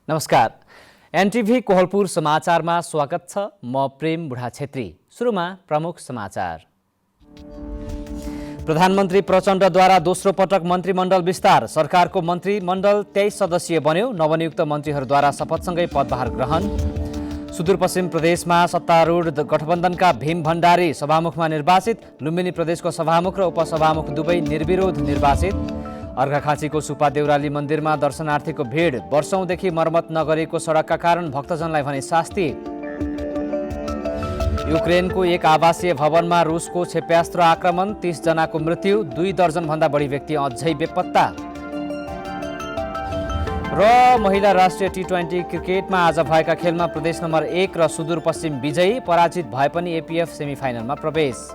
नमस्कार। एनटिभी कोहलपुर समाचारमा स्वागत छ। म प्रेम बुढा छेत्री। सुरुमा प्रमुख समाचार। प्रधानमन्त्री प्रचण्डद्वारा दोस्रो पटक मन्त्रीमण्डल विस्तार। सरकारको मन्त्रीमण्डल 23 सदस्यीय बन्यो। नवनियुक्त मन्त्रीहरूद्वारा शपथसँगै पदभार ग्रहण। सुदूरपश्चिम प्रदेशमा सत्तारूढ गठबन्धनका भीम भण्डारी सभामुखमा निर्वाचित। लुम्बिनी प्रदेशको सभामुख र उपसभामुख दुवै निर्विरोध निर्वाचित। अर्घाखाँचीको सुपा देउराली मन्दिरमा दर्शनार्थीको भिड। वर्षौंदेखि मर्मत नगरेको सडकका कारण भक्तजनलाई भने शास्ति। युक्रेनको एक आवासीय भवनमा रुसको क्षेप्यास्त्र आक्रमण। 30 जनाको मृत्यु। 2 दर्जनभन्दा बढी व्यक्ति अझै बेपत्ता। र महिला राष्ट्रिय टी20 क्रिकेटमा आज भएका खेलमा प्रदेश नम्बर 1 र सुदूरपश्चिम विजयी। पराजित भए पनि एपीएफ सेमिफाइनलमा प्रवेश।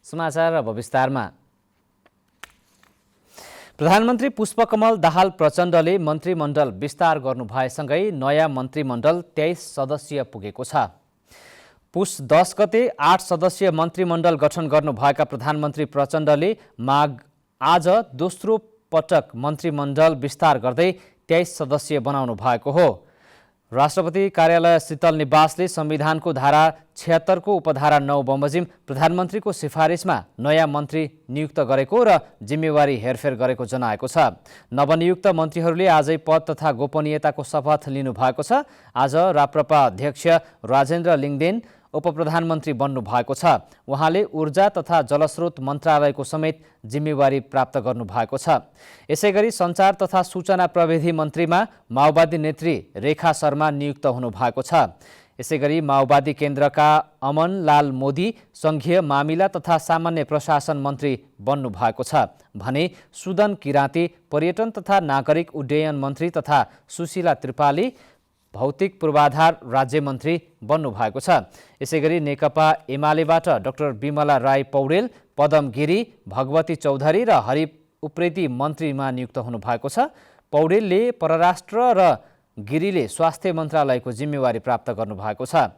समाचार अब विस्तारमा। प्रधानमन्त्री पुष्पकमल दाहाल प्रचण्डले मन्त्रीमण्डल विस्तार गर्नुभएसँगै नयाँ मन्त्रीमण्डल 23 सदस्यीय पुगेको छ। पुष 10 गते 8 सदस्यीय मन्त्रीमण्डल गठन गर्नुभएका प्रधानमन्त्री प्रचण्डले आज दोस्रो पटक मन्त्रीमण्डल विस्तार गर्दै 23 सदस्यीय बनाउनु भएको हो। राष्ट्रपति कार्यालय शीतल निवासले संविधानको धारा 76 को उपधारा 9 बमोजिम प्रधानमन्त्रीको सिफारिसमा नयाँ मन्त्री नियुक्त गरेको र जिम्मेवारी हेरफेर गरेको जनाएको छ। नवनियुक्त मन्त्रीहरूले आजै पद तथा गोपनीयताको शपथ लिनुभएको छ। आज राप्रपा अध्यक्ष राजेन्द्र लिङदेन उपप्रधानमन्त्री बन्नु भएको छ। उहाँले ऊर्जा तथा जलस्रोत मन्त्रालयको समेत जिम्मेवारी प्राप्त गर्नु भएको छ। यसैगरी सञ्चार तथा सूचना प्रविधि मन्त्रीमा माओवादी नेत्री रेखा शर्मा नियुक्त हुनु भएको छ। यसैगरी माओवादी केन्द्रका अमन लाल मोदी संघीय मामिला तथा सामान्य प्रशासन मन्त्री बन्नु भएको छ भने सुदन किराँती पर्यटन तथा नागरिक उड्डयन मन्त्री तथा सुशीला त्रिपाठी भौतिक पूर्वाधार राज्यमन्त्री बन्नु भएको छ। यसैगरी नेकपा एमालेबाट डाक्टर बिमला राई पौडेल, पदम गिरी, भगवती चौधरी र हरि उप्रेती मन्त्रीमा नियुक्त हुनु भएको छ। पौडेलले परराष्ट्र र गिरीले स्वास्थ्य मन्त्रालयको जिम्मेवारी प्राप्त गर्नु भएको छ।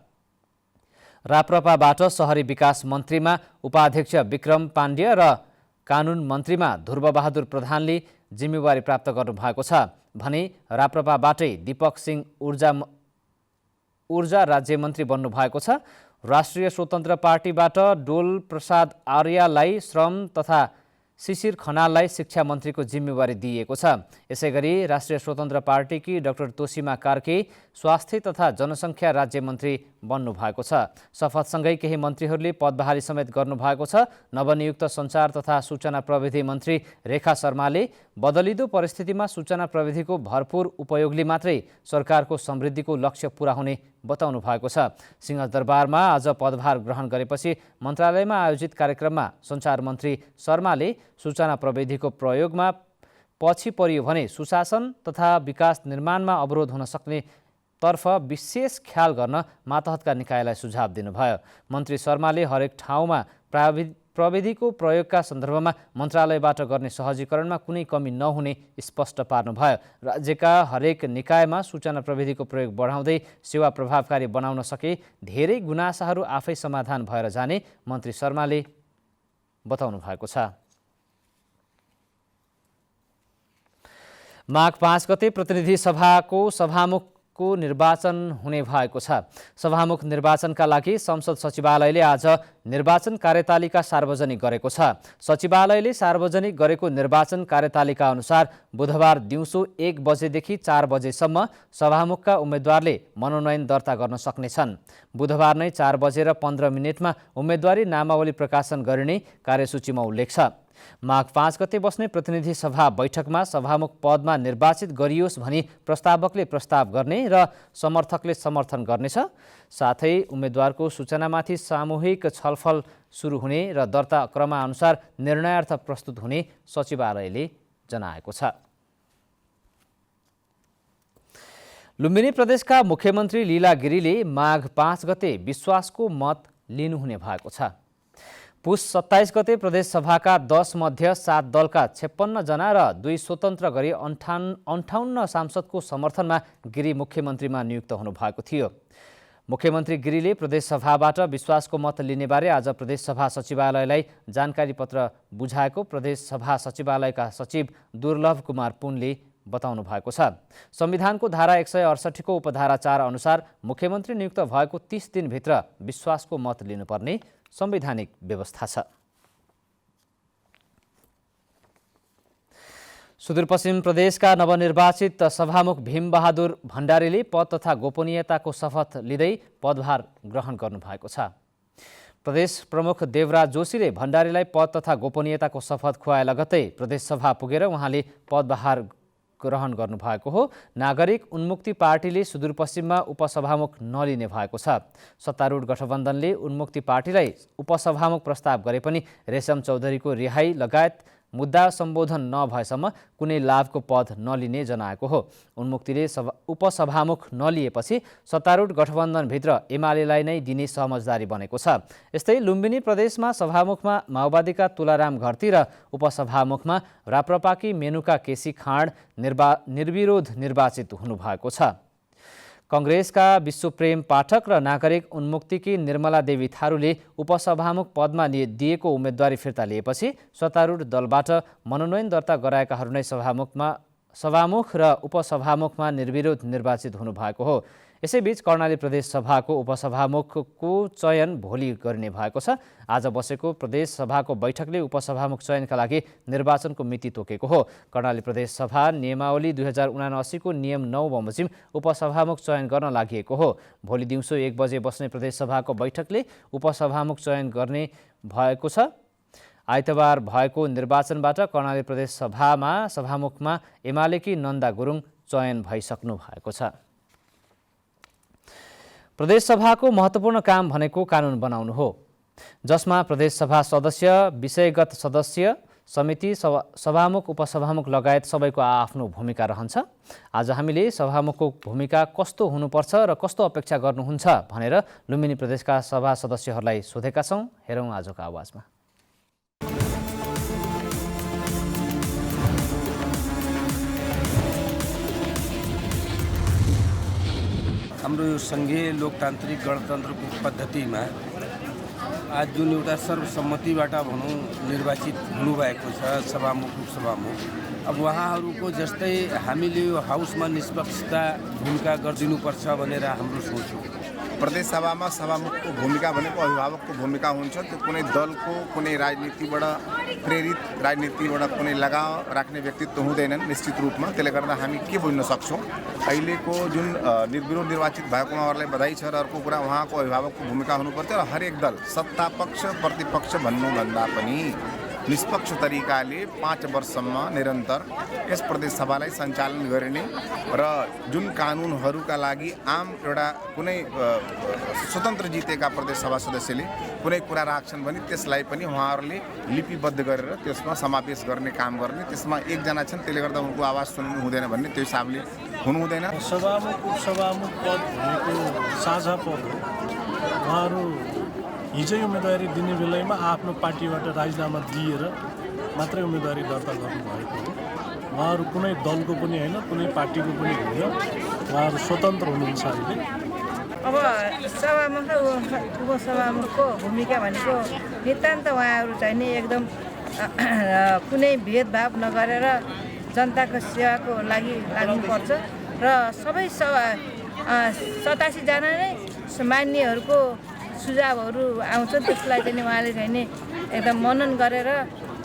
राप्रपाबाट शहरी विकास मन्त्रीमा उपाध्यक्ष विक्रम पाण्ड्य र कानुन मन्त्रीमा ध्रुवबहादुर प्रधानले जिम्मेवारी प्राप्त गर्नु भएको छ भने राप्रपाबाटै दीपक सिंह ऊर्जा राज्यमन्त्री बन्नु भएको छ। राष्ट्रिय स्वतन्त्र पार्टीबाट डोल प्रसाद आर्यलाई श्रम तथा शिशिर खनाललाई शिक्षा मन्त्रीको जिम्मेवारी दिइएको छ। यसैगरी राष्ट्रिय स्वतन्त्र पार्टीकी डाक्टर तोसीमा कार्के स्वास्थ्य तथा जनसङ्ख्या राज्यमन्त्री बन्नु भएको छ। शपथसँगै केही मन्त्रीहरूले पदभारी समेत गर्नुभएको छ। नवनियुक्त सञ्चार तथा सूचना प्रविधि मन्त्री रेखा शर्माले बदलिदो परिस्थितिमा सूचना प्रविधिको भरपूर उपयोगले मात्रै सरकारको समृद्धिको लक्ष्य पूरा हुने बताउनु भएको छ। सिंहदरबारमा आज पदभार ग्रहण गरेपछि मन्त्रालयमा आयोजित कार्यक्रममा सञ्चार मन्त्री शर्माले सूचना प्रविधिको प्रयोगमा पछि परियो भने सुशासन तथा विकास निर्माणमा अवरोध हुन सक्ने तर्फ विशेष ख्याल गर्न मातहतका निकायलाई सुझाव दिनुभयो। मन्त्री शर्माले हरेक ठाउँमा प्रविधिको प्रयोगका सन्दर्भमा मन्त्रालयबाट गर्ने सहजीकरणमा कुनै कमी नहुने स्पष्ट पार्नुभयो। राज्यका हरेक निकायमा सूचना प्रविधिको प्रयोग बढाउँदै सेवा प्रभावकारी बनाउन सके धेरै गुनासाहरू आफै समाधान भएर जाने मन्त्री शर्माले बताउनु भएको छ। माघ 5 गते प्रतिनिधि सभाको सभामुखको निर्वाचन हुने भएको छ। सभामुख निर्वाचनका लागि संसद सचिवालयले आज निर्वाचन कार्यतालिका सार्वजनिक गरेको छ। सचिवालयले सार्वजनिक गरेको निर्वाचन कार्यतालिका अनुसार बुधबार दिउँसो 1 बजेदेखि 4 बजेसम्म सभामुखका उम्मेद्वारले मनोनयन दर्ता गर्न सक्नेछन्। बुधबार नै 4 बजेर 15 मिनेटमा उम्मेद्वारी नामावली प्रकाशन गरिने कार्यसूचीमा उल्लेख छ। माघ 5 गते बस्ने प्रतिनिधि सभा बैठकमा सभामुख पदमा निर्वाचित गरियोस् भनी प्रस्तावकले प्रस्ताव गर्ने र समर्थकले समर्थन गर्नेछ। साथै उम्मेद्वारको सूचनामाथि सामूहिक छलफल सुरु हुने र दर्ता क्रमअनुसार निर्णयार्थ प्रस्तुत हुने सचिवालयले जनाएको छ। लुम्बिनी प्रदेशका मुख्यमन्त्री लीला गिरीले माघ 5 गते विश्वासको मत लिनुहुने भएको छ। पुष 27 गते प्रदेश सभाका 10 मध्ये 7 दलका 56 जना र 2 स्वतन्त्र गरी 58 सांसदको समर्थनमा गिरी मुख्यमन्त्रीमा नियुक्त हुनुभएको थियो। मुख्यमन्त्री गिरीले प्रदेशसभाबाट विश्वासको मत लिनेबारे आज प्रदेशसभा सचिवालयलाई जानकारी पत्र बुझाएको प्रदेशसभा सचिवालयका सचिव दुर्लभ कुमार पुनले बताउनु भएको छ। संविधानको धारा 168 को उपधारा 4 अनुसार मुख्यमन्त्री नियुक्त भएको 30 दिनभित्र विश्वासको मत लिनुपर्ने संवैधानिक व्यवस्था छ। सुदूरपश्चिम प्रदेशका नवनिर्वाचित सभामुख भीमबहादुर भण्डारीले पद तथा गोपनीयताको शपथ लिँदै पदभार ग्रहण गर्नुभएको छ। प्रदेश प्रमुख देवराज जोशीले भण्डारीलाई पद तथा गोपनीयताको शपथ खुवाए लगत्तै प्रदेशसभा पुगेर उहाँले पदभार ग्रहण गर्नुभएको हो। नागरिक उन्मुक्ति पार्टीले सुदूरपश्चिममा उपसभामुख नलिने भएको छ। सत्तारूढ गठबन्धनले उन्मुक्ति पार्टीलाई उपसभामुख प्रस्ताव गरे पनि रेशम चौधरीको रिहाई लगायत मुद्दा सम्बोधन नभएसम्म कुनै लाभको पद नलिने जनाएको हो। उन्मुक्तिले उपसभामुख नलिएपछि सत्तारूढ गठबन्धनभित्र एमालेलाई नै दिने समझदारी बनेको छ। यस्तै लुम्बिनी प्रदेशमा सभामुखमा माओवादीका तुलाराम घरती र उपसभामुखमा राप्रपाकी मेनुका केसी खाँड निर्विरोध निर्वाचित हुनुभएको छ। कांग्रेसका विश्वप्रेम पाठक र नागरिक उन्मुक्तिकी निर्मला देवी थारूले उपसभामुख पदमा दिएको उम्मेदवारी फिर्ता लिएपछि सत्तारूढ दलबाट मनोनयन दर्ता गराएकाहरू नै सभामुख र उपसभामुखमा निर्विरोध निर्वाचित हुनुभएको हो। यसैबीच कर्णाली प्रदेश सभाको उपसभामुखको चयन भोलि गरिने भएको छ। आज बसेको प्रदेश सभाको बैठकले उपसभामुख चयनका लागि निर्वाचनको मिति तोकेको हो। कर्णाली प्रदेश सभा नियमावली 2079 को नियम 9 बमोजिम उपसभामुख चयन गर्न लागि हो। भोलि दिउँसो 1 बजे बस्ने प्रदेश सभाको बैठकले उपसभामुख चयन गर्ने भएको छ। आइतबार भएको निर्वाचनबाट कर्णाली प्रदेश सभामा सभामुखमा एमालेकी नन्दा गुरुङ चयन भइसक्नु भएको छ। प्रदेशसभाको महत्त्वपूर्ण काम भनेको कानुन बनाउनु हो, जसमा प्रदेशसभा सदस्य, विषयगत सदस्य, समिति, सभामुख, उपसभामुख लगायत सबैको आफ्नो भूमिका रहन्छ। आज हामीले सभामुखको भूमिका कस्तो हुनुपर्छ र कस्तो अपेक्षा गर्नुहुन्छ भनेर लुम्बिनी प्रदेशका सभा सदस्यहरूलाई सोधेका छौँ। हेरौँ आजको आवाजमा। हाम्रो यो सङ्घीय लोकतान्त्रिक गणतन्त्रको पद्धतिमा आज जुन एउटा सर्वसम्मतिबाट भनौँ निर्वाचित हुनुभएको छ सभामुख उपसभामुख, अब उहाँहरूको जस्तै हामीले यो हाउसमा निष्पक्षता भूमिका गरिदिनुपर्छ भनेर हाम्रो सोच हो। प्रदेश सभामा सभामुखको भूमिका भनेको अभिभावकको भूमिका हुन्छ। त्यो कुनै दलको कुनै राजनीतिबाट प्रेरित राजनीतिबाट कुनै लगाव राख्ने व्यक्तित्व हुँदैनन् निश्चित रूपमा। त्यसले गर्दा हामी के बुझ्न सक्छौँ, अहिलेको जुन निर्विरोध निर्वाचित भएको उहाँहरूलाई बधाई छ र अर्को कुरा उहाँको अभिभावकको भूमिका हुनुपर्थ्यो र हरेक दल सत्ता पक्ष प्रतिपक्ष भन्नुभन्दा पनि निष्पक्ष तरिकाले 5 वर्षसम्म निरन्तर यस प्रदेश सभालाई सञ्चालन गर्ने र जुन कानुनहरूका लागि आम एउटा कुनै स्वतन्त्र जितेका प्रदेश सभा सदस्यले कुनै कुरा राख्छन् भने त्यसलाई पनि उहाँहरूले लिपिबद्ध गरेर त्यसमा समावेश गर्ने काम गर्ने। त्यसमा एकजना छन्, त्यसले गर्दा उनको आवाज सुन्नु हुँदैन भन्ने त्यो हिसाबले हुनु हुँदैन। सभामुख उपसभामुख पद भनेको साझा पद हो। उहाँहरू हिजै उम्मेदवारी दिने बेलामा आफ्नो पार्टीबाट राजीनामा दिएर मात्रै उम्मेदवारी दर्ता गर्नुभएको हो। उहाँहरू कुनै दलको पनि होइन, कुनै पार्टीको पनि होइन, उहाँहरू स्वतन्त्र हुनुहुन्छ। अहिले अब सभामुख र उपसभामुखको भूमिका भनेको नितान्त उहाँहरू चाहिँ नि एकदम कुनै भेदभाव नगरेर जनताको सेवाको लागि लाग्नुपर्छ र सबै 87 जना नै मान्यहरूको सुझावहरू आउँछन्, त्यसलाई चाहिँ उहाँले चाहिँ नि एकदम मनन गरेर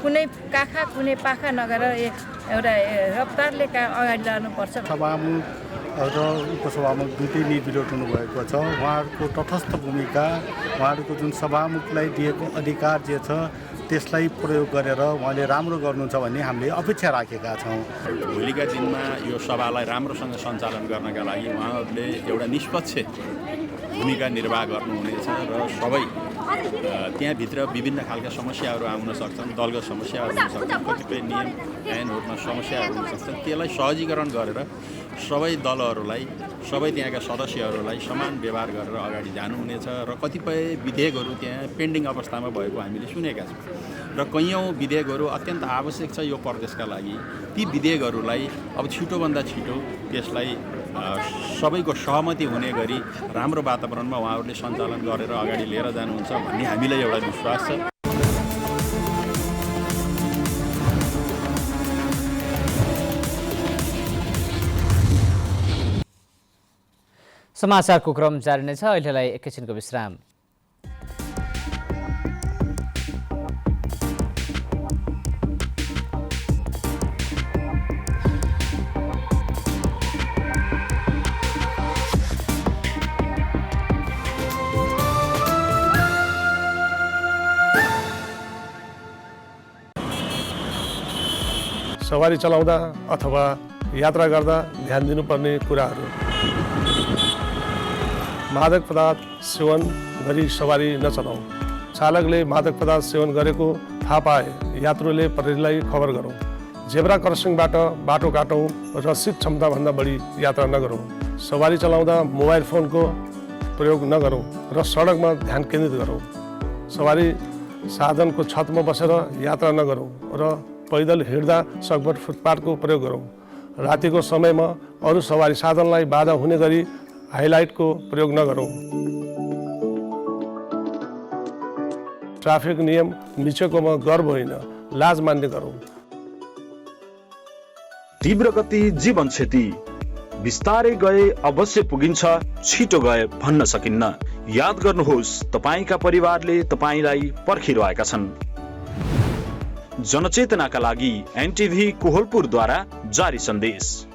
कुनै काखा कुनै पाखा नगरेर एउटा रफ्तारले अगाडि लानुपर्छ। सभामुख र उपसभामुख दुईटै निर्विरोध हुनुभएको छ। उहाँहरूको तटस्थ भूमिका, उहाँहरूको जुन सभामुखलाई दिएको अधिकार जे छ त्यसलाई प्रयोग गरेर उहाँले राम्रो गर्नुहुन्छ भन्ने हामीले अपेक्षा राखेका छौँ। भोलिका दिनमा यो सभालाई राम्रोसँग सञ्चालन गर्नका लागि उहाँहरूले एउटा निष्पक्ष भूमिका निर्वाह गर्नुहुनेछ र सबै त्यहाँभित्र विभिन्न खालका समस्याहरू आउन सक्छन्, दलगत समस्याहरू हुन सक्छन्, कतिपय नियम ऐनहरूमा समस्याहरू हुन सक्छन्। त्यसलाई सहजीकरण गरेर सबै दलहरूलाई, सबै त्यहाँका सदस्यहरूलाई समान व्यवहार गरेर अगाडि जानुहुनेछ र कतिपय विधेयकहरू त्यहाँ पेन्डिङ अवस्थामा भएको हामीले सुनेका छौँ र कैयौँ विधेयकहरू अत्यन्त आवश्यक छ यो प्रदेशका लागि। ती विधेयकहरूलाई अब छिटोभन्दा छिटो त्यसलाई सबैको सहमति हुने गरी राम्रो वातावरणमा उहाँहरूले सञ्चालन गरेर अगाडि लिएर जानुहुन्छ भन्ने हामीलाई एउटा विश्वास छ। समाचारको क्रम जारी नै छ। अहिलेलाई एकैछिनको विश्राम। सवारी चलाउँदा अथवा यात्रा गर्दा ध्यान दिनुपर्ने कुराहरू। मादक पदार्थ सेवन गरी सवारी नचलाऊ। चालकले मादक पदार्थ सेवन गरेको थाहा पाए यात्रुले प्रहरीलाई खबर गरौँ। जेब्रा क्रसिङबाट बाटो काटौँ र सिट क्षमताभन्दा बढी यात्रा नगरौँ। सवारी चलाउँदा मोबाइल फोनको प्रयोग नगरौँ र सडकमा ध्यान केन्द्रित गरौँ। सवारी साधनको छतमा बसेर यात्रा नगरौँ र पैदल हिँड्दा सकभर फुटपाथको प्रयोग गरौँ। रातिको समयमा अरू सवारी साधनलाई बाधा हुने गरी हाइलाइटको प्रयोग नगरौँ। ट्राफिक नियम मिचेकोमा गर्व होइन, लाज मान्ने गरौँ। तीव्र गति जीवन क्षति। बिस्तारै गए अवश्य पुगिन्छ, छिटो गए भन्न सकिन्न। याद गर्नुहोस्, तपाईका परिवारले तपाईलाई पर्खिरहेका छन्। जनचेतनाका लागि एनटिभी कोहलपुरद्वारा जारी सन्देश।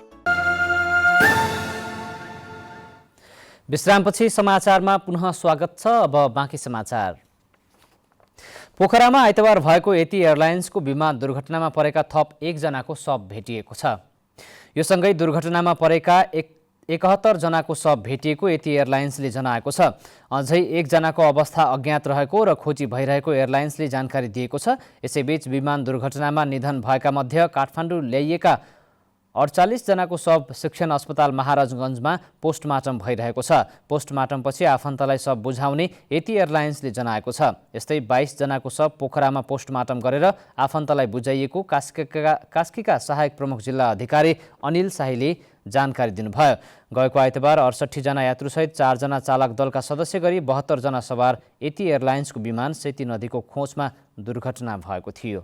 विश्रामपछि समाचारमा पुनः स्वागत छ। अब बाँकी समाचार। पोखरामा आइतबार भएको यति एयरलाइन्सको विमान दुर्घटनामा परेका थप 1 जनाको शव भेटिएको छ। यो सँगै दुर्घटनामा परेका 71 जनाको शव भेटिएको यति एयरलाइन्सले जनाएको छ। अझै 1 जनाको अवस्था अज्ञात रहेको र खोजी भइरहेको एयरलाइन्सले जानकारी दिएको छ। यसैबीच विमान दुर्घटनामा निधन भएका मध्ये काठमाडौँ ल्याइएका 48 जनाको शव शिक्षण अस्पताल महाराजगञ्जमा पोस्टमार्टम भइरहेको छ। पोस्टमार्टमपछि आफन्तलाई शव बुझाउने यति एयरलाइन्सले जनाएको छ। यस्तै 22 जनाको शव पोखरामा पोस्टमार्टम गरेर आफन्तलाई बुझाइएको कास्कीका सहायक प्रमुख जिल्ला अधिकारी अनिल शाहीले जानकारी दिनुभयो। गएको आइतबार 68 जना यात्रुसहित 4 जना चालक दलका सदस्य गरी 72 जना सवार यति एयरलाइन्सको विमान सेती नदीको खोजमा दुर्घटना भएको थियो।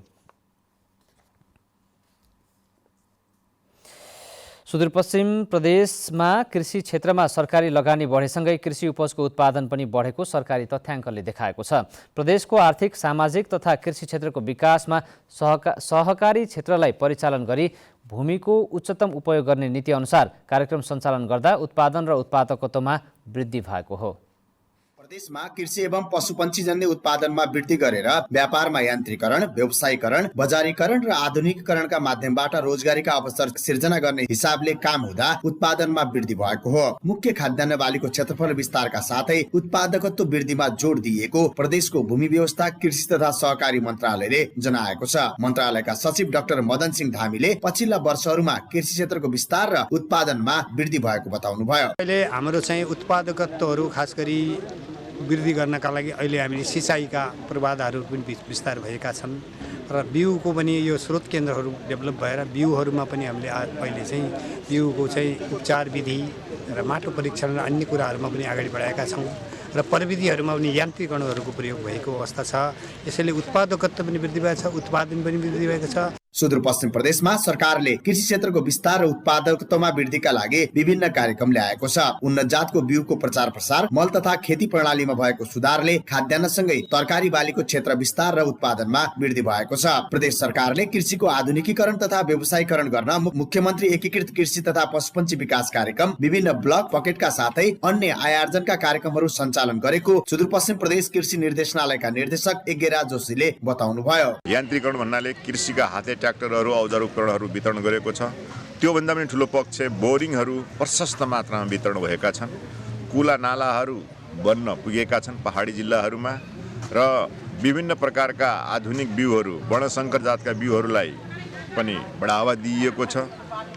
सुदूरपश्चिम प्रदेशमा कृषि क्षेत्रमा सरकारी लगानी बढेसँगै कृषि उपजको उत्पादन पनि बढेको सरकारी तथ्याङ्कले देखाएको छ। प्रदेशको आर्थिक, सामाजिक तथा कृषि क्षेत्रको विकासमा सहकारी क्षेत्रलाई परिचालन गरी भूमिको उच्चतम उपयोग गर्ने नीति अनुसार कार्यक्रम सञ्चालन गर्दा उत्पादन र उत्पादकत्वमा वृद्धि भएको हो। प्रदेशमा कृषि एवं पशुपन्छीजन्य उत्पादनमा वृद्धि गरेर व्यापारमा यान्त्रिकरण, व्यवसायीकरण, बजारीकरण र आधुनिकीकरणका माध्यमबाट रोजगारीका अवसर सिर्जना गर्ने हिसाबले काम हुँदा उत्पादनमा वृद्धि भएको हो। मुख्य खाद्यान्न बालीको क्षेत्रफल विस्तारका साथै उत्पादकत्व वृद्धिमा जोड दिएको प्रदेशको भूमि व्यवस्था, कृषि तथा सहकारी मन्त्रालयले जनाएको छ। मन्त्रालयका सचिव डाक्टर मदन सिंह धामीले पछिल्ला वर्षहरूमा कृषि क्षेत्रको विस्तार र उत्पादनमा वृद्धि भएको बताउनुभयो। अहिले हाम्रो चाहिँ उत्पादकत्वहरू खास गरी वृद्धि गर्नका लागि अहिले हामीले सिँचाइका पूर्वाधारहरू पनि विस्तार भएका छन् र बिउको पनि यो स्रोत केन्द्रहरू डेभलप भएर बिउहरूमा पनि हामीले अहिले चाहिँ बिउको चाहिँ उपचार विधि र माटो परीक्षण र अन्य कुराहरूमा पनि अगाडि बढाएका छौँ र प्रविधिहरूमा पनि यान्त्रिकरणहरूको प्रयोग भएको अवस्था छ। यसैले उत्पादकत्व पनि वृद्धि भएको छ, उत्पादन पनि वृद्धि भएको छ। सुदूरपश्चिम प्रदेशमा सरकारले कृषि क्षेत्रको विस्तार र उत्पादकत्वमा वृद्धिका लागि विभिन्न कार्यक्रम ल्याएको छ। उन्नत जातको बिउको प्रचार प्रसार, मल तथा खेती प्रणालीमा भएको सुधारले खाद्यान्नसँगै तरकारी बालीको क्षेत्र विस्तार र उत्पादनमा वृद्धि भएको छ। प्रदेश सरकारले कृषिको आधुनिकीकरण तथा व्यवसायीकरण गर्न मुख्यमन्त्री एकीकृत कृषि तथा पशुपन्छी विकास कार्यक्रम, विभिन्न ब्लक पकेटका साथै अन्य आयार्जनका कार्यक्रमहरू सञ्चालन गरेको सुदूरपश्चिम प्रदेश कृषि निर्देशनालयका निर्देशक यज्ञराज जोशीले बताउनुभयो। यान्त्रिकरण भन्नाले कृषिका हाते ट्र्याक्टरहरू, औजार उपकरणहरू वितरण गरेको छ। त्योभन्दा पनि ठुलो पक्ष बोरिङहरू प्रशस्त मात्रामा वितरण भएका छन्। कुला नालाहरू बन्न पुगेका छन् पहाडी जिल्लाहरूमा र विभिन्न प्रकारका आधुनिक बिउहरू, वर्णशङ्कर जातका बिउहरूलाई पनि बढावा दिइएको छ।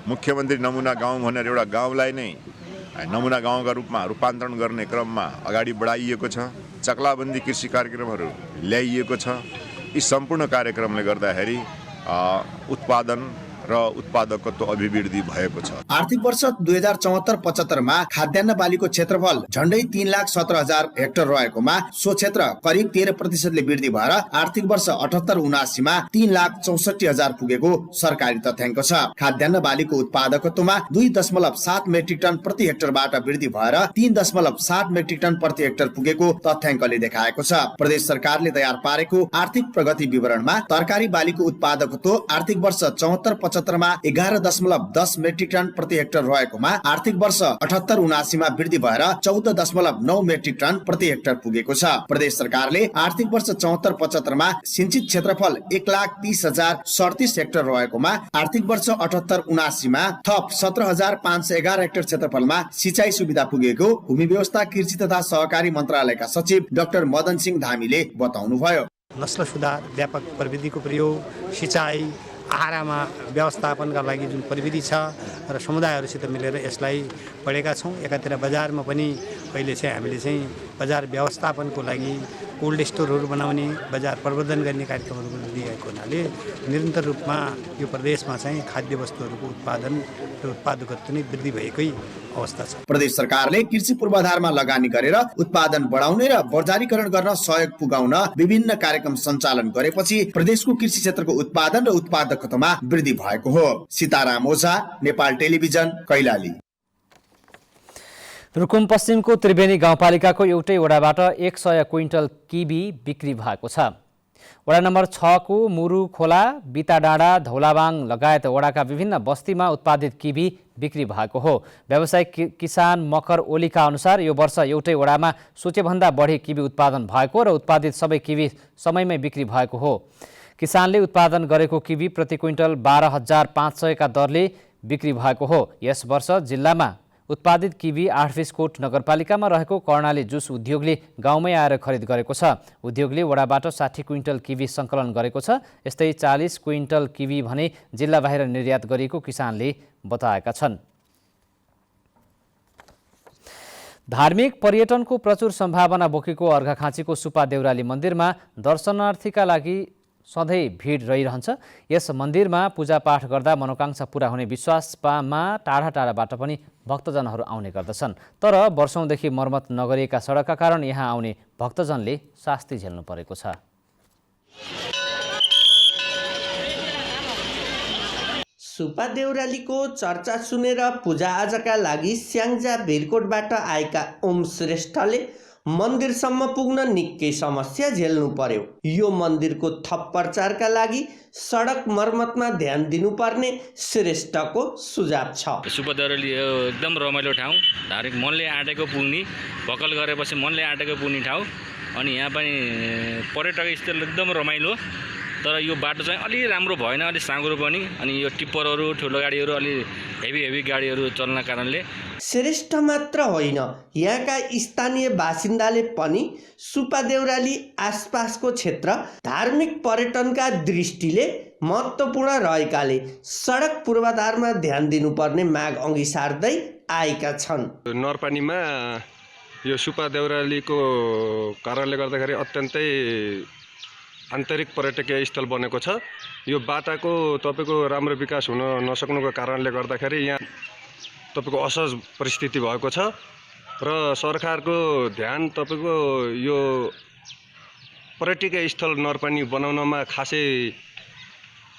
मुख्यमन्त्री नमुना गाउँ भनेर एउटा गाउँलाई नै नमुना गाउँका रूपमा रूपान्तरण गर्ने क्रममा अगाडि बढाइएको छ। चक्लाबन्दी कृषि कार्यक्रमहरू ल्याइएको छ। यी सम्पूर्ण कार्यक्रमले गर्दाखेरि उत्पादन र उत्पादकत्व अभिवृद्धि भएको छ। आर्थिक वर्ष 2074-75 मा खाद्यान्न बालीको क्षेत्रफल झण्डै 3,17,000 हेक्टर रहेकोमा सो क्षेत्र करिब 13% वृद्धि भएर आर्थिक वर्ष 78-79 मा 3,64,000 पुगेको सरकारी तथ्याङ्क छ। खाद्यान्न बालीको उत्पादकत्वमा 2.7 मेट्रिक टन प्रति हेक्टरबाट वृद्धि भएर 3.7 मेट्रिक टन प्रति हेक्टर पुगेको तथ्याङ्कले देखाएको छ। प्रदेश सरकारले तयार पारेको आर्थिक प्रगति विवरणमा तरकारी बालीको उत्पादकत्व आर्थिक वर्ष 74-75 मा 11.10 मेट्रिक टन प्रति हेक्टर रहेकोमा आर्थिक वर्ष 78-79 मा वृद्धि भएर 14.9 मेट्रिक टन प्रति हेक्टर पुगेको छ। प्रदेश सरकारले आर्थिक वर्ष 74-75 मा सिंचित क्षेत्रफल 1,30,037 हेक्टर रहेकोमा आर्थिक वर्ष 78-79 मा थप 17,511 हेक्टर क्षेत्रफलमा सिंचाई सुविधा पुगेको भूमि व्यवस्था कृषि तथा सहकारी मन्त्रालयका सचिव डाक्टर मदन सिंह धामीले बताउनुभयो। नस्ल सुधार, व्यापक प्रविधिको प्रयोग, सिँचाइ, आहारामा व्यवस्थापनका लागि जुन प्रविधि छ र समुदायहरूसित मिलेर यसलाई बढेका छौँ। एकातिर बजारमा पनि अहिले चाहिँ हामीले चाहिँ बजार व्यवस्थापनको लागि कोल्ड स्टोरहरू बनाउने, बजार प्रवर्धन गर्ने कार्यक्रमहरू दिएको हुनाले निरन्तर रूपमा यो प्रदेशमा चाहिँ खाद्य वस्तुहरूको उत्पादन र उत्पादकत्व नै वृद्धि भएकै अवस्था छ। प्रदेश सरकारले कृषि पूर्वाधारमा लगानी गरेर उत्पादन बढाउने र बजारीकरण गर्न सहयोग पुगाउन विभिन्न कार्यक्रम सञ्चालन गरेपछि प्रदेशको कृषि क्षेत्रको उत्पादन र उत्पादकत्वमा वृद्धि भएको हो। सीताराम ओझा, नेपाल टेलिभिजन, कैलाली। रुकुम पश्चिमको त्रिवेणी गाउँपालिकाको एउटै वडाबाट 100 क्विन्टल किबी बिक्री भएको छ। वडा नम्बर 6 को मुरु खोला, बिताडाँडा, धौलाबाङ लगायत वडाका विभिन्न बस्तीमा उत्पादित किबी बिक्री भएको हो। व्यावसायिक किसान मकर ओलीका अनुसार यो वर्ष एउटै वडामा सोचेभन्दा बढी किबी उत्पादन भएको र उत्पादित सबै किबी समयमै बिक्री भएको हो। किसानले उत्पादन गरेको किबी प्रति क्विन्टल 12,500 का दरले बिक्री भएको हो। यस वर्ष जिल्लामा उत्पादित किबी 8 बिस्कोट नगरपालिकामा रहेको कर्णाली जुस उद्योगले गाउँमै आएर खरिद गरेको छ। उद्योगले वडाबाट 60 क्विन्टल किबी सङ्कलन गरेको छ। यस्तै 40 क्विन्टल किबी भने जिल्ला बाहिर निर्यात गरिएको किसानले बताएका छन्। धार्मिक पर्यटनको प्रचुर सम्भावना बोकेको अर्घाखाँचीको सुपा देउराली मन्दिरमा दर्शनार्थीका लागि सधैँ भिड रहिरहन्छ। यस मन्दिरमा पूजापाठ गर्दा मनोकांक्षा पूरा हुने विश्वासमा टाढा टाढाबाट पनि भक्तजनहरू आउने गर्दछन्। तर वर्षौंदेखि मर्मत नगरिएका सडकका कारण यहाँ आउने भक्तजनले शास्ति झेल्नु परेको छ। सुपा देउरालीको चर्चा सुनेर पूजाआजाका लागि स्याङ्जा भिरकोटबाट आएका ओम श्रेष्ठले मन्दिरसम्म पुग्न निकै समस्या झेल्नु पर्यो। यो मन्दिरको थप प्रचारका लागि सडक मर्मतमा ध्यान दिनुपर्ने श्रेष्ठको सुझाव छ। सुपा देउराली एकदम रमाइलो ठाउँ, धार्मिक मनले आँटेको पुग्ने, भकल गरेपछि मनले आँटेको पुग्ने ठाउँ। अनि यहाँ पनि पर्यटक स्थल एकदम रमाइलो, तर यो बाटो चाहिँ अलि राम्रो भएन, अलि साँघुरो पनि। अनि यो टिप्परहरू, ठुलो गाडीहरू, अलि हेभी गाडीहरू चल्न कारणले। श्रेष्ठ मात्र होइन, यहाँका स्थानीय बासिन्दाले पनि सुपा देउराली आसपासको क्षेत्र धार्मिक पर्यटनका दृष्टिले महत्त्वपूर्ण रहेकाले सडक पूर्वाधारमा ध्यान दिनुपर्ने माग अघि सार्दै आएका छन्। नरपानीमा यो सुपा देउरालीको कारणले गर्दाखेरि अत्यन्तै आन्तरिक पर्यटकीय स्थल बनेको छ। यो बाटाको तपाईँको राम्रो विकास हुन नसक्नुको कारणले गर्दाखेरि यहाँ तपाईँको असहज परिस्थिति भएको छ र सरकारको ध्यान तपाईँको यो पर्यटकीय स्थल नरपानी बनाउनमा खासै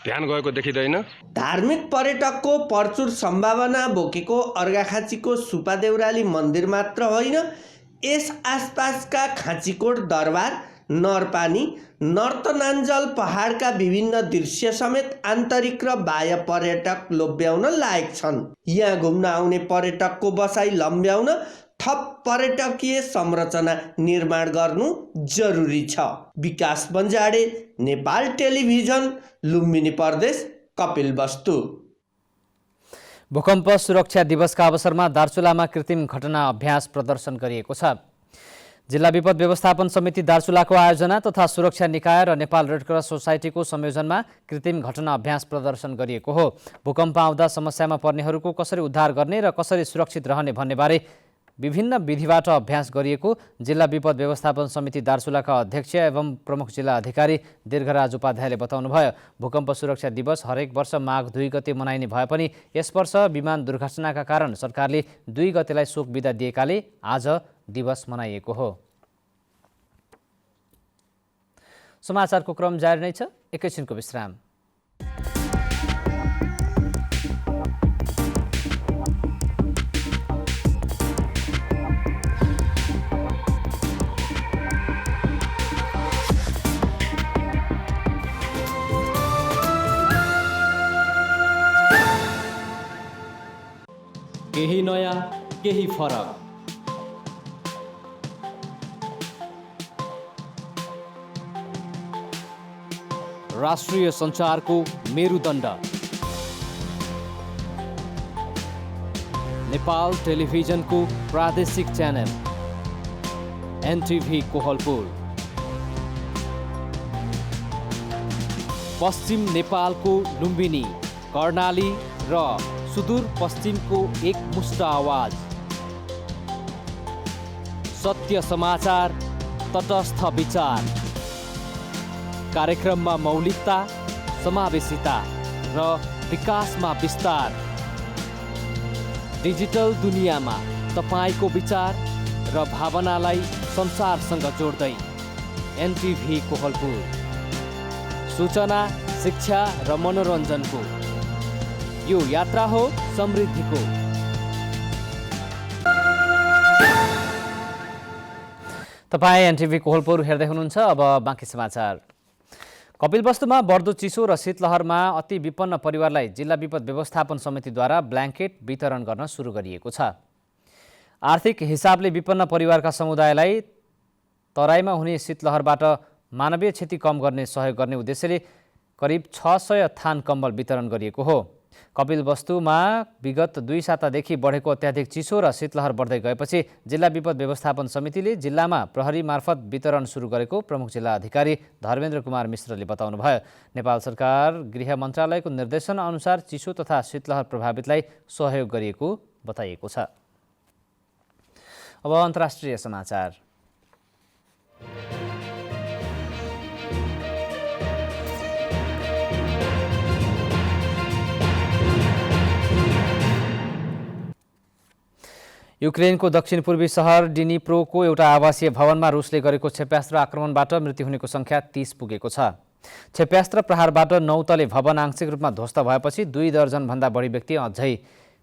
ध्यान गएको देखिँदैन। धार्मिक पर्यटकको प्रचुर सम्भावना बोकेको अर्घाखाँचीको सुपा देउराली मन्दिर मात्र होइन, यस आसपासका खाँचीकोट दरबार, नरपानी, नर्तनाञ्जल पहाडका विभिन्न दृश्य समेत आन्तरिक र बाह्य पर्यटक लोभ्याउन लायक छन्। यहाँ घुम्न आउने पर्यटकको बसाइ लम्ब्याउन थप पर्यटकीय संरचना निर्माण गर्नु जरुरी छ। विकास बन्जाडे, नेपाल टेलिभिजन, लुम्बिनी प्रदेश, कपिलवस्तु। भूकम्प सुरक्षा दिवसका अवसरमा दार्चुलामा कृत्रिम घटना अभ्यास प्रदर्शन गरिएको छ। जिल्ला विपद व्यवस्थापन समिति दार्चुलाको आयोजना तथा सुरक्षा निकाय र नेपाल रेडक्रस सोसाइटीको संयोजनमा कृत्रिम घटना अभ्यास प्रदर्शन गरिएको हो। भूकम्प आउँदा समस्यामा पर्नेहरूको कसरी उद्धार गर्ने र कसरी सुरक्षित रहने भन्ने बारे विभिन्न विधिबाट अभ्यास गरिएको जिल्ला विपद व्यवस्थापन समिति दार्चुलाका अध्यक्ष एवं प्रमुख जिल्ला अधिकारी दीर्घराज उपाध्यायले बताउनुभयो। भूकम्प सुरक्षा दिवस हरेक वर्ष माघ 2 गते मनाइने भए पनि यस वर्ष विमान दुर्घटनाका कारण सरकारले 2 गतेलाई शोक बिदा दिएकाले आज दिवस मनाइएको हो। समाचारको क्रम जारी नै छ, एकैछिनको विश्राम। केही नयाँ केही फरक। राष्ट्रिय सञ्चारको मेरुदण्ड नेपाल टेलिभिजनको प्रादेशिक च्यानल एनटिभी कोहलपुर, पश्चिम नेपालको लुम्बिनी, कर्णाली र सुदूर पश्चिमको एकमुष्ट आवाज, सत्य समाचार, तटस्थ विचार, कार्यक्रममा मौलिकता, समावेशिता र विकासमा विस्तार। डिजिटल दुनियाँमा तपाईको विचार र भावनालाई संसारसँग जोड्दै एनटिभी कोहलपुर, सूचना, शिक्षा र मनोरञ्जनको यो यात्रा हो समृद्धिको। तपाईँ एनटिभी कोहलपुर हेर्दै हुनुहुन्छ। अब बाँकी समाचार। कपिलवस्तुमा बढ्दो चिसो र शीतलहरमा अति विपन्न परिवारलाई जिल्ला विपद व्यवस्थापन समितिद्वारा ब्ल्याङ्केट वितरण गर्न सुरु गरिएको छ। आर्थिक हिसाबले विपन्न परिवारका समुदायलाई तराईमा हुने शीतलहरबाट मानवीय क्षति कम गर्ने सहयोग गर्ने उद्देश्यले करिब 600 थान कम्बल वितरण गरिएको हो। कपिलवस्तुमा विगत 2 सातादेखि बढेको अत्याधिक चिसो र शीतलहर बढ्दै गएपछि जिल्ला विपद व्यवस्थापन समितिले जिल्लामा प्रहरी मार्फत वितरण सुरु गरेको प्रमुख जिल्ला अधिकारी धर्मेन्द्र कुमार मिश्रले बताउनुभयो। नेपाल सरकार गृह मन्त्रालयको निर्देशन अनुसार चिसो तथा शीतलहर प्रभावितलाई सहयोग गरिएको बताइएको छ। अब अन्तर्राष्ट्रिय समाचार। युक्रेनको दक्षिण पूर्वी सहर डिनिप्रोको एउटा आवासीय भवनमा रुसले गरेको क्षेप्यास्त्र आक्रमणबाट मृत्यु हुनेको संख्या 30 पुगेको छ। क्षेप्यास्त्र प्रहारबाट 9 तले भवन आंशिक रूपमा ध्वस्त भएपछि 2 दर्जनभन्दा बढी व्यक्ति अझै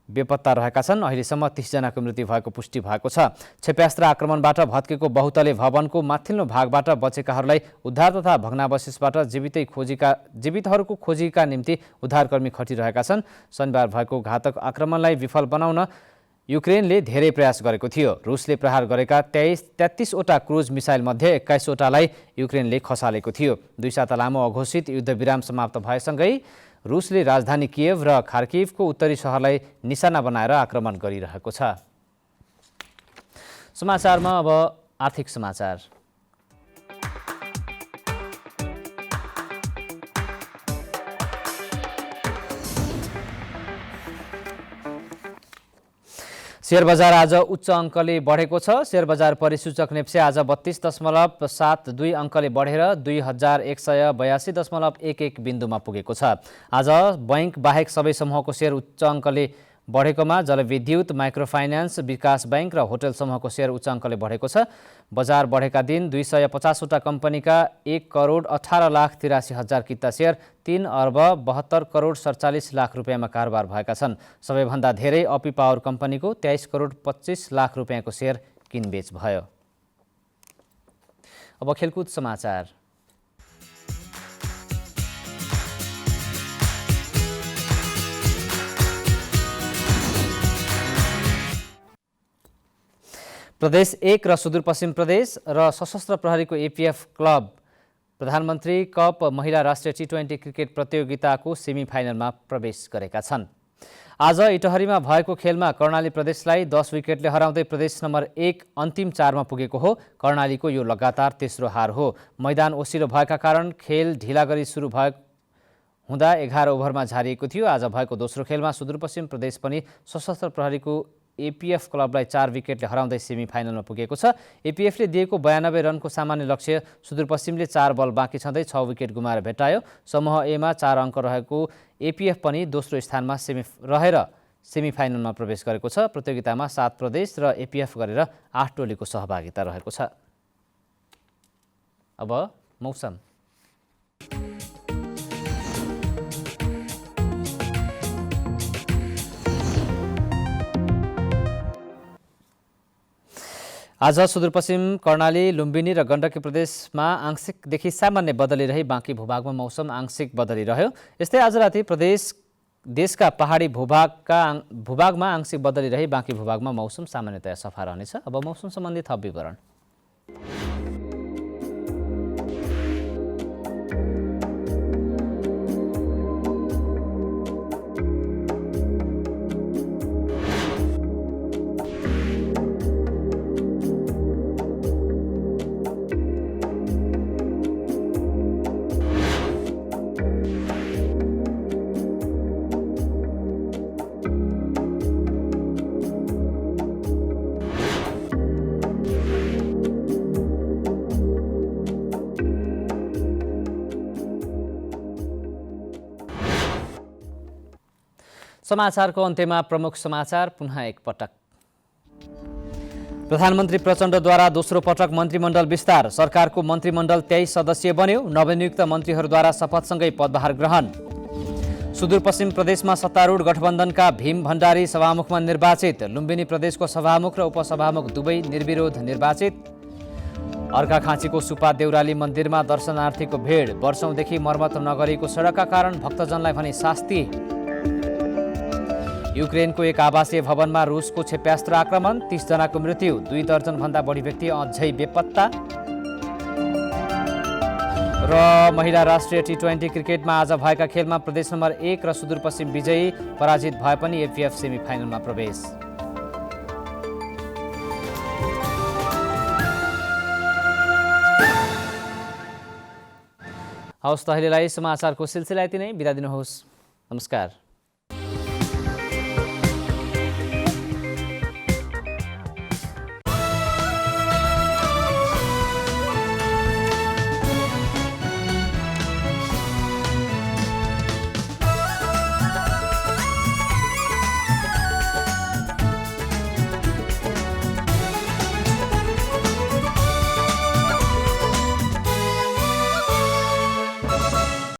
बेपत्ता रहेका छन्। अहिलेसम्म 30 जनाको मृत्यु भएको पुष्टि भएको छ। क्षेप्यास्त्र आक्रमणबाट भत्केको बहुतले भवनको माथिल्लो भागबाट बचेकाहरूलाई उद्धार तथा भग्नावशेषबाट जीवितहरूको खोजीका निम्ति उद्धारकर्मी खटिरहेका छन्। शनिबार भएको घातक आक्रमणलाई विफल बनाउन युक्रेनले धेरै प्रयास गरेको थियो। रुसले प्रहार गरेका 33वटा क्रुज मिसाइल मध्ये 21वटालाई युक्रेनले खसालेको थियो। 2 साता लामो अघोषित युद्धविराम समाप्त भएसँगै रुसले राजधानी कियेभ र खार्किभको उत्तरी सहरलाई निशाना बनाएर आक्रमण गरिरहेको छ। समाचारमा अब आर्थिक समाचार। शेयर बजार आज उच्च अङ्कले बढेको छ। शेयर बजार परिसूचक नेप्से आज 32.72 अङ्कले बढेर 2182.11 बिन्दुमा पुगेको छ। आज बैंक बाहेक सबै समूहको शेयर उच्च अङ्कले बढेकोमा जलविद्युत, माइक्रोफाइनान्स, विकास बैंक र होटल समूहको शेयर उच्च अङ्कले बढेको छ। बजार बढेका दिन 250वटा कम्पनीका 1,18,83,000 किता शेयर 3,72,47,00,000 रुपियाँमा कारोबार भएका छन्। सबैभन्दा धेरै अपी पावर कम्पनीको 23,25,00,000 रुपियाँको शेयर किनबेच भयो। अब खेलकुद समाचार। प्रदेश 1 र सुदूरपश्चिम प्रदेश र सशस्त्र प्रहरीको एपीएफ क्लब प्रधानमन्त्री कप महिला राष्ट्रिय टी20 क्रिकेट प्रतियोगिताको सेमिफाइनलमा प्रवेश गरेका छन्। आज इटहरीमा भएको खेलमा कर्णाली प्रदेशलाई 10 विकेटले हराउँदै प्रदेश नम्बर 1 अन्तिम 4मा पुगेको हो। कर्णालीको यो लगातार तेस्रो हार हो। मैदान ओसिलो भएका कारण खेल ढिला गरी सुरु हुँदा 11 ओभरमा झारिएको थियो। आज भएको दोस्रो खेलमा सुदूरपश्चिम प्रदेश पनि सशस्त्र प्रहरीको एपीएफ क्लबलाई 4 विकेटले हराउँदै सेमिफाइनलमा पुगेको छ। एपीएफले दिएको 92 रनको सामान्य लक्ष्य सुदूरपश्चिमले 4 बल बाँकी छँदै 6 विकेट गुमाएर भेटायो। समूह एमा 4 अङ्क रहेको एपीएफ पनि दोस्रो स्थानमा रहेर सेमिफाइनलमा प्रवेश गरेको छ। प्रतियोगितामा 7 प्रदेश र एपीएफ गरेर 8 टोलीको सहभागिता रहेको छ। अब मौसम। आज सुदूरपश्चिम कर्णाली, लुम्बिनी र गण्डकी प्रदेशमा आंशिकदेखि सामान्य बदली रही बाँकी भूभागमा मौसम आंशिक बदली रह्यो। यस्तै आज राति देशका पहाडी भूभागमा आंशिक बदली रही बाँकी भूभागमा मौसम सामान्यतया सफा रहनेछ। अब मौसम सम्बन्धी थप विवरण। समाचारको अन्त्यमा प्रमुख समाचार पुनः एकपटक। प्रधानमन्त्री प्रचण्डद्वारा दोस्रो पटक मन्त्रीमण्डल विस्तार। सरकारको मन्त्रीमण्डल 23 सदस्यीय बन्यो। नवनियुक्त मन्त्रीहरूद्वारा शपथसँगै पदभार ग्रहण। सुदूरपश्चिम प्रदेशमा सत्तारूढ गठबन्धनका भीम भण्डारी सभामुखमा निर्वाचित। लुम्बिनी प्रदेशको सभामुख र उपसभामुख दुवै निर्विरोध निर्वाचित। अर्घाखाँचीको सुपा देउराली मन्दिरमा दर्शनार्थीको भिड। वर्षौंदेखि मर्मत नगरिएको सडकका कारण भक्तजनलाई भने शास्ति। युक्रेनको एक आवासीय भवनमा रुसको क्षेप्यास्त्र आक्रमण। 30 जनाको मृत्यु, 2 दर्जनभन्दा बढी व्यक्ति अझै बेपत्ता। र महिला राष्ट्रिय टी20 क्रिकेटमा आज भएका खेलमा प्रदेश नम्बर 1 र सुदूरपश्चिम विजयी पराजित भए पनि एपीएफ सेमिफाइनलमा प्रवेश। हवस् त अहिलेलाई समाचारको सिलसिला यति नै। बिदा दिनुहोस्। नमस्कार।